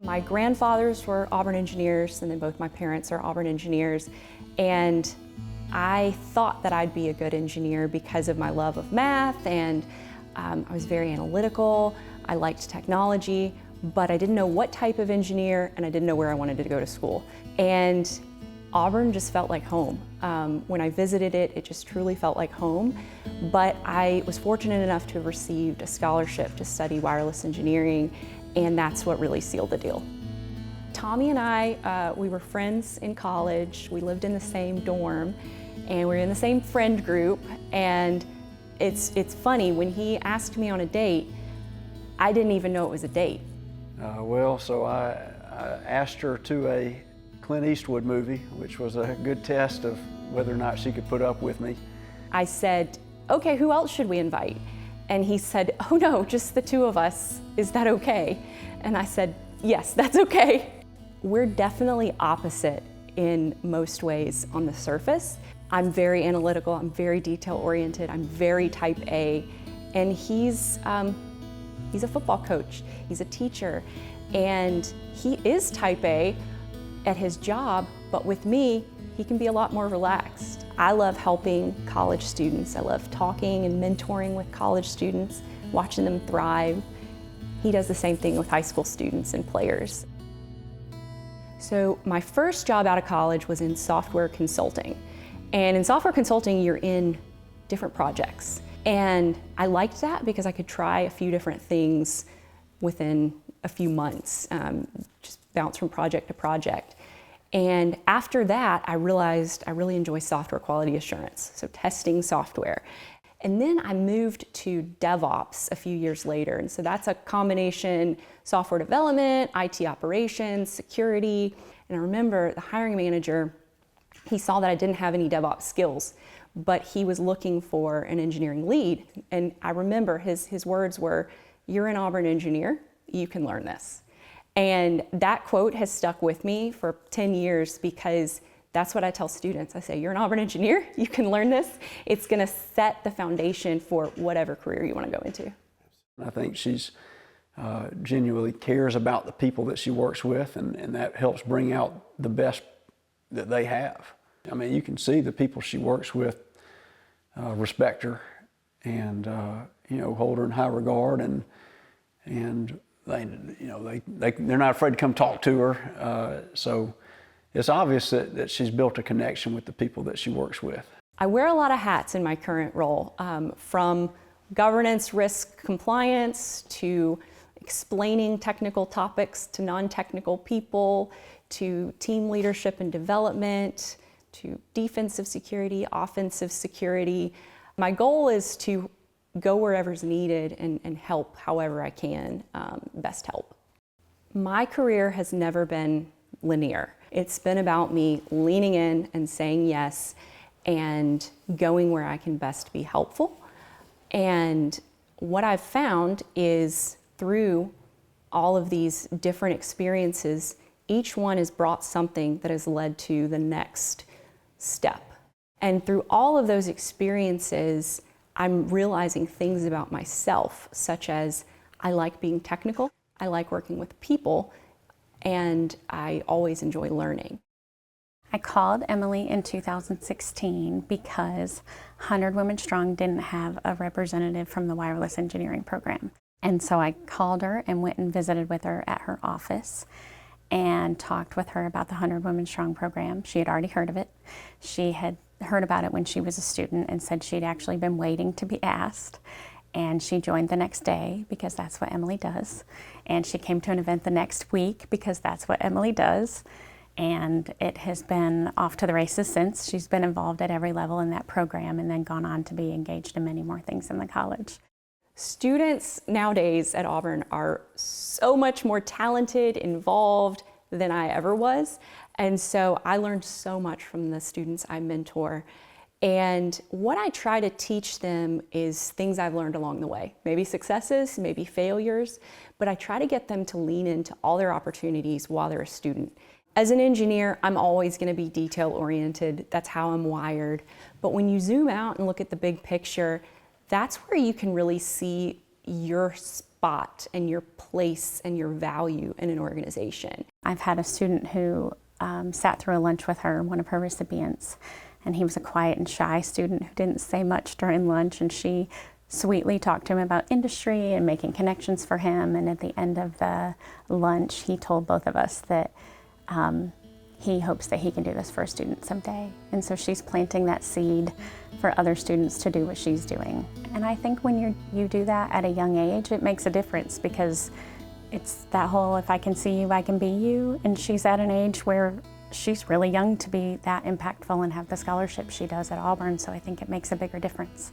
My grandfathers were Auburn engineers, and then both my parents are Auburn engineers. And I thought that I'd be a good engineer because of my love of math, and I was very analytical. I liked technology, but I didn't know what type of engineer, and I didn't know where I wanted to go to school. And Auburn just felt like home. When I visited it, it just truly felt like home. But I was fortunate enough to have received a scholarship to study wireless engineering, and that's what really sealed the deal. Tommy and I, we were friends in college. We lived in the same dorm, and we were in the same friend group. And it's funny, when he asked me on a date, I didn't even know it was a date. So I asked her to a Clint Eastwood movie, which was a good test of whether or not she could put up with me. I said, okay, who else should we invite? And he said, oh no, just the two of us. Is that okay? And I said, yes, that's okay. We're definitely opposite in most ways on the surface. I'm very analytical, I'm very detail-oriented, I'm very type A, and he's a football coach, he's a teacher, and he is type A at his job, but with me, he can be a lot more relaxed. I love helping college students. I love talking and mentoring with college students, watching them thrive. He does the same thing with high school students and players. So my first job out of college was in software consulting. And in software consulting, you're in different projects. And I liked that because I could try a few different things within a few months, just bounce from project to project. And after that, I realized I really enjoy software quality assurance, so testing software. And then I moved to DevOps a few years later. And so that's a combination software development, IT operations, security. And I remember the hiring manager, he saw that I didn't have any DevOps skills, but he was looking for an engineering lead. And I remember his words were, "You're an Auburn engineer, you can learn this." And that quote has stuck with me for 10 years because that's what I tell students. I say, you're an Auburn engineer, you can learn this. It's gonna set the foundation for whatever career you wanna go into. I think she's genuinely cares about the people that she works with, and that helps bring out the best that they have. I mean, you can see the people she works with respect her and hold her in high regard, and they're not afraid to come talk to her. So it's obvious that she's built a connection with the people that she works with. I wear a lot of hats in my current role, from governance, risk, compliance, to explaining technical topics to non-technical people, to team leadership and development, to defensive security, offensive security. My goal is to go wherever's needed and help however I can, best help. My career has never been linear. It's been about me leaning in and saying yes and going where I can best be helpful. And what I've found is through all of these different experiences, each one has brought something that has led to the next step. And through all of those experiences, I'm realizing things about myself, such as I like being technical, I like working with people, and I always enjoy learning. I called Emily in 2016 because 100 Women Strong didn't have a representative from the wireless engineering program. And so I called her and went and visited with her at her office and talked with her about the 100 Women Strong program. She had already heard of it. She had heard about it when she was a student and said she'd actually been waiting to be asked. And she joined the next day because that's what Emily does. And she came to an event the next week because that's what Emily does. And it has been off to the races since. She's been involved at every level in that program and then gone on to be engaged in many more things in the college. Students nowadays at Auburn are so much more talented, involved than I ever was. And so I learned so much from the students I mentor. And what I try to teach them is things I've learned along the way. Maybe successes, maybe failures, but I try to get them to lean into all their opportunities while they're a student. As an engineer, I'm always going to be detail-oriented. That's how I'm wired. But when you zoom out and look at the big picture, that's where you can really see your spot and your place and your value in an organization. I've had a student who sat through a lunch with her, one of her recipients, and he was a quiet and shy student who didn't say much during lunch, and she sweetly talked to him about industry and making connections for him. And at the end of the lunch, he told both of us that he hopes that he can do this for a student someday. And so she's planting that seed for other students to do what she's doing. And I think when you do that at a young age, it makes a difference, because it's that whole, if I can see you, I can be you. And she's at an age where she's really young to be that impactful and have the scholarship she does at Auburn. So I think it makes a bigger difference.